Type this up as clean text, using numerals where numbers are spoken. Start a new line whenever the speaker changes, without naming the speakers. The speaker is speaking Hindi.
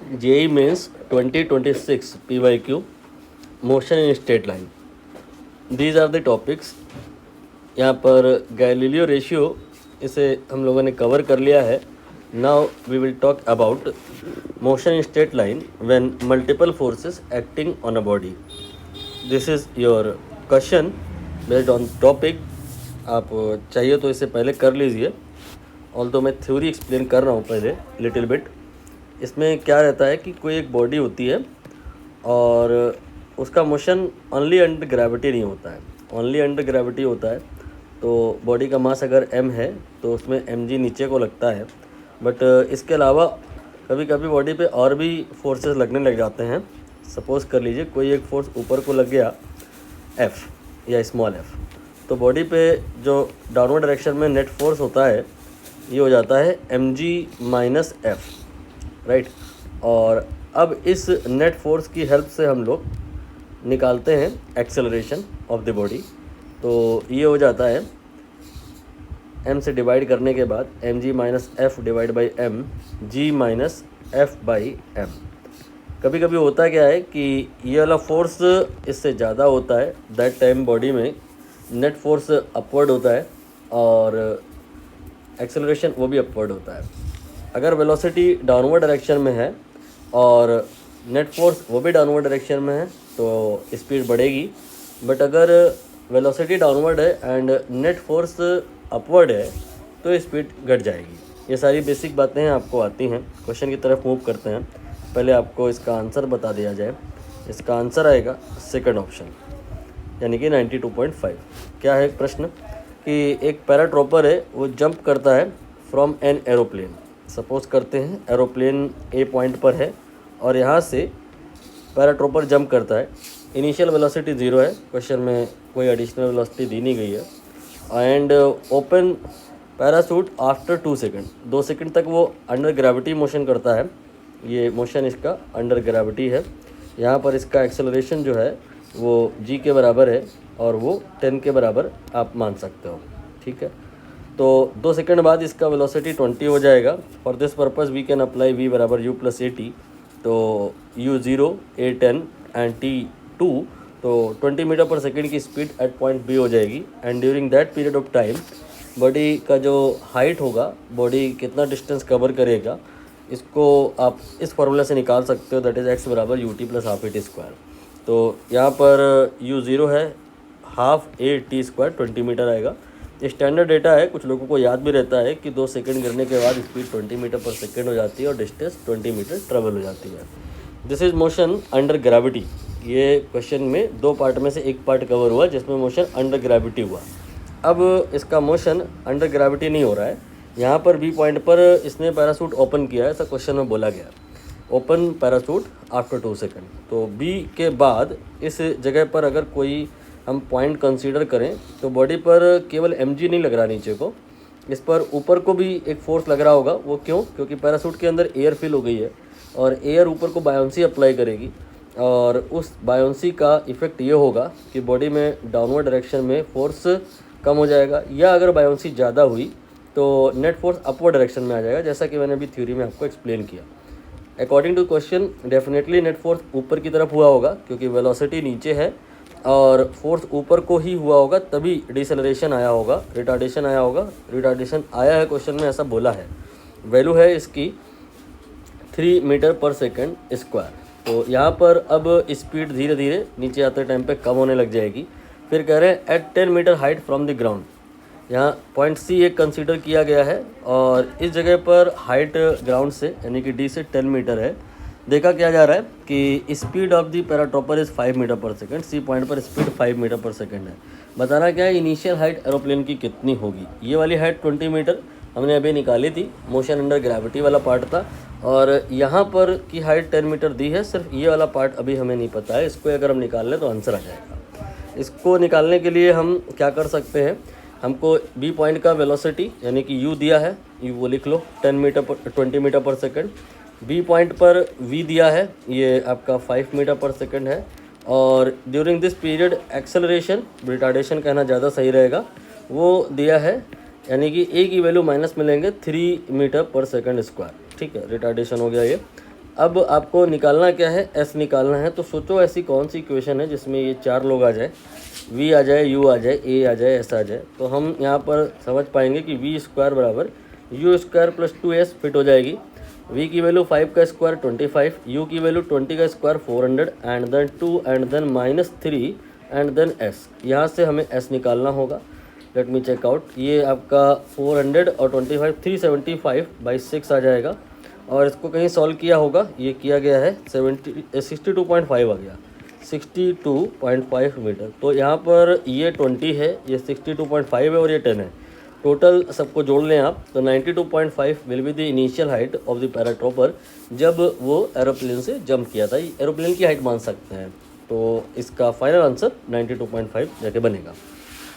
JEE Mains 2026 PYQ motion in straight line. These are the topics. यहाँ पर गैलीलियो रेशियो इसे हम लोगों ने कवर कर लिया है। Now we will talk about motion in straight line when multiple forces acting on a body. This is your question based on topic. आप चाहिए तो इसे पहले कर लीजिए, ऑल्दो मैं थ्योरी एक्सप्लेन कर रहा हूँ पहले लिटिल बिट। इसमें क्या रहता है कि कोई एक बॉडी होती है और उसका मोशन ओनली अंडर ग्रेविटी नहीं होता है, ओनली अंडर ग्रेविटी होता है। तो बॉडी का मास अगर m है तो उसमें mg नीचे को लगता है, बट इसके अलावा कभी कभी बॉडी पे और भी फोर्सेस लगने लग जाते हैं। सपोज़ कर लीजिए कोई एक फोर्स ऊपर को लग गया F या स्मॉल f, तो बॉडी पे जो डाउनवर्ड डायरेक्शन में नेट फोर्स होता है ये हो जाता है mg माइनस f, राइट। और अब इस नेट फोर्स की हेल्प से हम लोग निकालते हैं एक्सेलरेशन ऑफ द बॉडी। तो ये हो जाता है m से डिवाइड करने के बाद mg minus F divide by m, g minus F by m। कभी कभी होता क्या है कि ये वाला फोर्स इससे ज़्यादा होता है, दैट टाइम बॉडी में नेट फोर्स अपवर्ड होता है और एक्सेलरेशन वो भी अपवर्ड होता है। अगर वेलोसिटी डाउनवर्ड डायरेक्शन में है और नेट फोर्स वो भी डाउनवर्ड डायरेक्शन में है तो स्पीड बढ़ेगी, बट अगर वेलोसिटी डाउनवर्ड है एंड नेट फोर्स अपवर्ड है तो स्पीड घट जाएगी। ये सारी बेसिक बातें आपको आती हैं। क्वेश्चन की तरफ मूव करते हैं। पहले आपको इसका आंसर बता दिया जाए। इसका आंसर आएगा सेकंड ऑप्शन, यानी कि 92.5। क्या है प्रश्न कि एक पैराट्रॉपर है, वो जंप करता है फ्रॉम एन एरोप्लेन। सपोज करते हैं एरोप्लेन ए पॉइंट पर है और यहाँ से पैराट्रॉपर जंप करता है। इनिशियल वेलोसिटी 0 है, क्वेश्चन में कोई एडिशनल वेलोसिटी दी नहीं गई है। And open parachute after 2 second, 2 second तक वो अंडर ग्रेविटी मोशन करता है। ये मोशन इसका अंडर ग्रेविटी है। यहाँ पर इसका एक्सेलरेशन जो है वो g के बराबर है और वो 10 के बराबर आप मान सकते हो, ठीक है। तो 2 सेकंड बाद इसका वेलोसिटी 20 हो जाएगा। For this purpose we can apply v बराबर u प्लस ए टी। तो u0 a10 एंड t2, तो 20 मीटर पर सेकंड की स्पीड एट पॉइंट b हो जाएगी। And during that period of time body का जो हाइट होगा, बॉडी कितना डिस्टेंस कवर करेगा, इसको आप इस फार्मूला से निकाल सकते हो, दैट इज़ x बराबर u t plus half a t square. तो यहाँ पर u0 है half a t square, 20 meter आएगा। स्टैंडर्ड डेटा है, कुछ लोगों को याद भी रहता है कि 2 सेकंड गिरने के बाद स्पीड 20 मीटर पर सेकंड हो जाती है और डिस्टेंस 20 मीटर ट्रेवल हो जाती है। This is motion under gravity. ये क्वेश्चन में 2 पार्ट में से एक पार्ट कवर हुआ जिसमें मोशन अंडर ग्रेविटी हुआ। अब इसका मोशन अंडर ग्रेविटी नहीं हो रहा है। यहाँ पर बी पॉइंट पर इसने पैराशूट ओपन किया है, ऐसा क्वेश्चन में बोला गया, ओपन पैराशूट आफ्टर 2 सेकंड। तो बी के बाद इस जगह पर अगर कोई हम पॉइंट कंसीडर करें तो बॉडी पर केवल mg नहीं लग रहा नीचे को, इस पर ऊपर को भी एक फोर्स लग रहा होगा। वो क्यों? क्योंकि पैराशूट के अंदर एयर फिल हो गई है और एयर ऊपर को बायोंसी अप्लाई करेगी और उस बायोंसी का इफ़ेक्ट ये होगा कि बॉडी में डाउनवर्ड डायरेक्शन में फोर्स कम हो जाएगा, या अगर बायोंसी ज़्यादा हुई तो नेट फोर्स अपवर्ड डायरेक्शन में आ जाएगा, जैसा कि मैंने अभी थ्योरी में आपको एक्सप्लेन किया। According to question definitely net force ऊपर की तरफ हुआ होगा क्योंकि वेलोसिटी नीचे है और फोर्स ऊपर को ही हुआ होगा, तभी डिसेलरेशन आया होगा, रिटार्डेशन आया होगा। रिटार्डेशन आया है, क्वेश्चन में ऐसा बोला है। वैल्यू है इसकी 3 मीटर पर सेकंड स्क्वायर। तो यहाँ पर अब स्पीड धीरे धीरे नीचे आते टाइम पे कम होने लग जाएगी। फिर कह रहे हैं at 10 meter height from the ground. यहाँ पॉइंट सी एक कंसीडर किया गया है और इस जगह पर हाइट ग्राउंड से यानी कि डी से 10 मीटर है। देखा क्या जा रहा है कि speed of the paratrooper is 5 metre per second. C point पर स्पीड 5 मीटर पर सेकंड है। बताना क्या है, इनिशियल हाइट एरोप्लेन की कितनी होगी। ये वाली हाइट 20 मीटर हमने अभी निकाली थी, मोशन अंडर ग्रेविटी वाला पार्ट था। और यहाँ पर की हाइट 10 मीटर दी है, सिर्फ ये वाला पार्ट अभी हमें नहीं पता है। इसको अगर हम निकाल लें तो आंसर आ जाएगा। इसको निकालने के लिए हम क्या कर सकते हैं, हमको बी पॉइंट का वेलोसिटी यानी कि u दिया है, यू वो लिख लो 20 metre per second. B point पर v दिया है, ये आपका 5 मीटर पर सेकंड है। और during this period acceleration, retardation कहना ज़्यादा सही रहेगा, वो दिया है, यानी कि a की वैल्यू माइनस मिलेंगे 3 मीटर पर सेकंड स्क्वायर। ठीक है, रिटार्डेशन हो गया ये। अब आपको निकालना क्या है, एस निकालना है। तो सोचो ऐसी कौन सी इक्वेशन है जिसमें ये 4 लोग आ जाए, वी आ जाए, यू आ जाए, ए आ जाए, एस आ जाए। तो हम यहाँ पर समझ पाएंगे कि वी स्क्वायर बराबर you square plus 2s fit हो जाएगी। वी की वैल्यू 5 का स्क्वायर 25, यू की वैल्यू 20 का square 400 and then 2 and then -3 and then S. यहाँ से हमें एस निकालना होगा। Let me check out. ये आपका 400 और 25 375/6 आ जाएगा। और इसको कहीं सॉल्व किया होगा, ये किया गया है 62.5 आ गया, 62.5 मीटर। तो यहाँ पर ये 20 है, ये 62.5 है और ये 10 है। टोटल सबको जोड़ लें आप तो 92.5 will be the initial height of the paratrooper जब वो एरोप्लेन से जंप किया था। एरोप्लेन की हाइट मान सकते हैं। तो इसका फाइनल आंसर 92.5 जाके बनेगा।